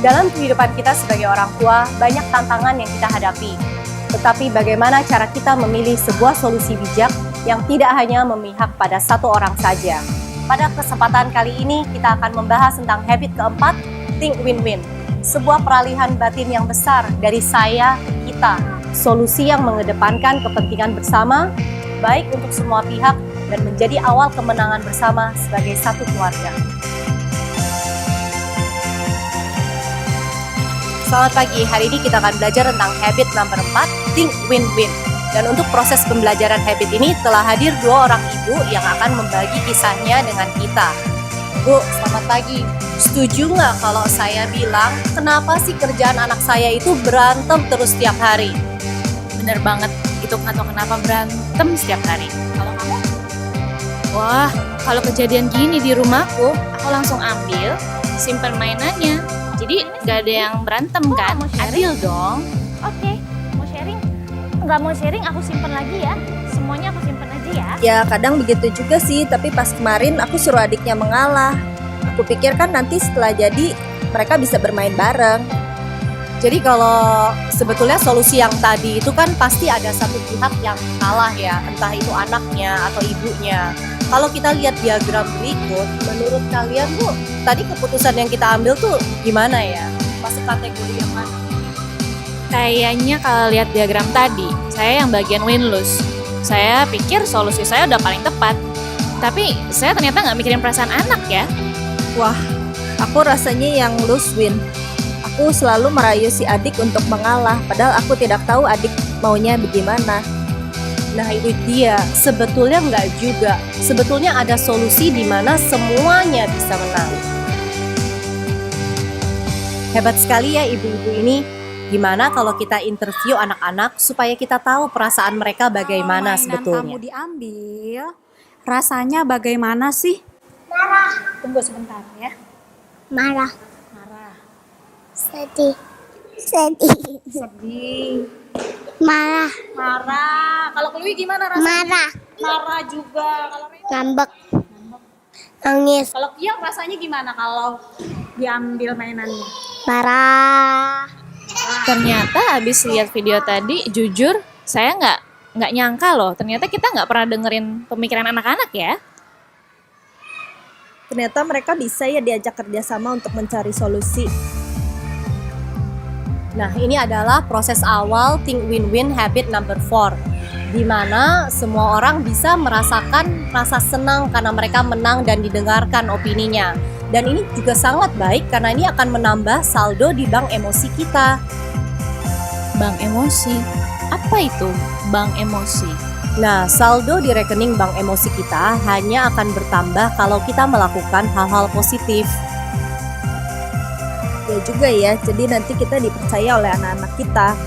Dalam kehidupan kita sebagai orang tua, banyak tantangan yang kita hadapi. Tetapi bagaimana cara kita memilih sebuah solusi bijak yang tidak hanya memihak pada satu orang saja. Pada kesempatan kali ini, kita akan membahas tentang habit keempat, think win-win. Sebuah peralihan batin yang besar dari saya ke kita. Solusi yang mengedepankan kepentingan bersama, baik untuk semua pihak, dan menjadi awal kemenangan bersama sebagai satu keluarga. Selamat pagi, hari ini kita akan belajar tentang habit nomor 4, think win-win. Dan untuk proses pembelajaran habit ini telah hadir dua orang ibu yang akan membagi kisahnya dengan kita. Bu, selamat pagi. Setuju nggak kalau saya bilang, kenapa sih kerjaan anak saya itu berantem terus setiap hari? Bener banget, itu nggak tahu kenapa berantem setiap hari. Kalau kamu? Wah, kalau kejadian gini di rumahku, aku langsung ambil, simpen mainannya. Jadi gak ada yang berantem kan? Adil dong. Oke, mau sharing? Nggak mau sharing, aku simpen lagi ya. Semuanya aku simpen aja ya. Ya kadang begitu juga sih, tapi pas kemarin aku suruh adiknya mengalah. Aku pikir kan nanti setelah jadi mereka bisa bermain bareng. Jadi kalau sebetulnya solusi yang tadi itu kan pasti ada satu pihak yang kalah ya, entah itu anaknya atau ibunya. Kalau kita lihat diagram berikut, menurut kalian Bu, tadi keputusan yang kita ambil tuh gimana ya? Masuk kategori yang mana? Kayaknya kalau lihat diagram tadi, saya yang bagian win-lose. Saya pikir solusi saya udah paling tepat. Tapi saya ternyata nggak mikirin perasaan anak ya. Wah, aku rasanya yang lose win. Aku selalu merayu si adik untuk mengalah, padahal aku tidak tahu adik maunya bagaimana. Nah itu dia, sebetulnya nggak juga. Sebetulnya ada solusi di mana semuanya bisa menang. Hebat sekali ya ibu-ibu ini. Gimana kalau kita interview anak-anak supaya kita tahu perasaan mereka bagaimana sebetulnya. Kamu diambil, rasanya bagaimana sih? Marah. Tunggu sebentar ya. Marah. Marah. Sedih. Sedih. Sedih. Marah. Marah. Kalau Kelui gimana rasanya? Marah. Marah juga. Kalau Reo? Ngambek. Nangis. Kalau Kiang rasanya gimana kalau diambil mainannya? Marah. Ternyata abis lihat video tadi, jujur saya nggak nyangka loh. Ternyata kita nggak pernah dengerin pemikiran anak-anak ya. Ternyata mereka bisa ya diajak kerjasama untuk mencari solusi. Nah ini adalah proses awal think win-win habit number 4, di mana semua orang bisa merasakan rasa senang karena mereka menang dan didengarkan opininya. Dan ini juga sangat baik karena ini akan menambah saldo di bank emosi kita. Bank emosi? Apa itu bank emosi? Nah, saldo di rekening bank emosi kita hanya akan bertambah kalau kita melakukan hal-hal positif. Ya juga ya, jadi nanti kita dipercaya oleh anak-anak kita.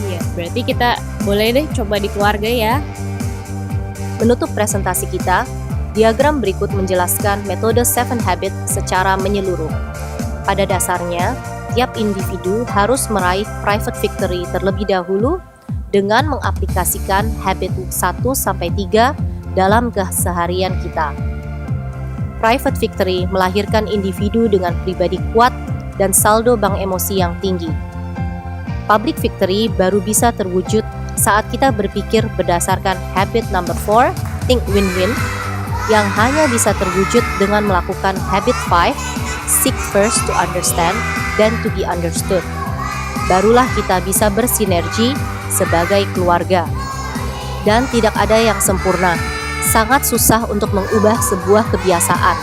Iya, berarti kita boleh deh coba di keluarga ya. Menutup presentasi kita, diagram berikut menjelaskan metode 7 Habit secara menyeluruh. Pada dasarnya, tiap individu harus meraih private victory terlebih dahulu dengan mengaplikasikan habit 1-3 dalam keseharian kita. Private victory melahirkan individu dengan pribadi kuat dan saldo bank emosi yang tinggi. Public victory baru bisa terwujud saat kita berpikir berdasarkan habit number 4, think win-win, yang hanya bisa terwujud dengan melakukan habit 5, seek first to understand dan to be understood. Barulah kita bisa bersinergi sebagai keluarga. Dan tidak ada yang sempurna. Sangat susah untuk mengubah sebuah kebiasaan.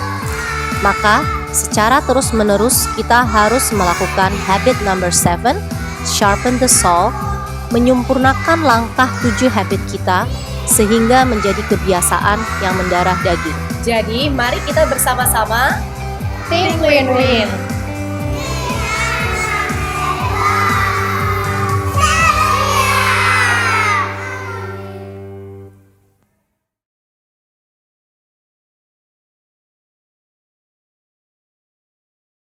Maka, secara terus-menerus kita harus melakukan habit number 7, sharpen the saw, menyempurnakan langkah 7 habit kita sehingga menjadi kebiasaan yang mendarah daging. Jadi, mari kita bersama-sama think win-win.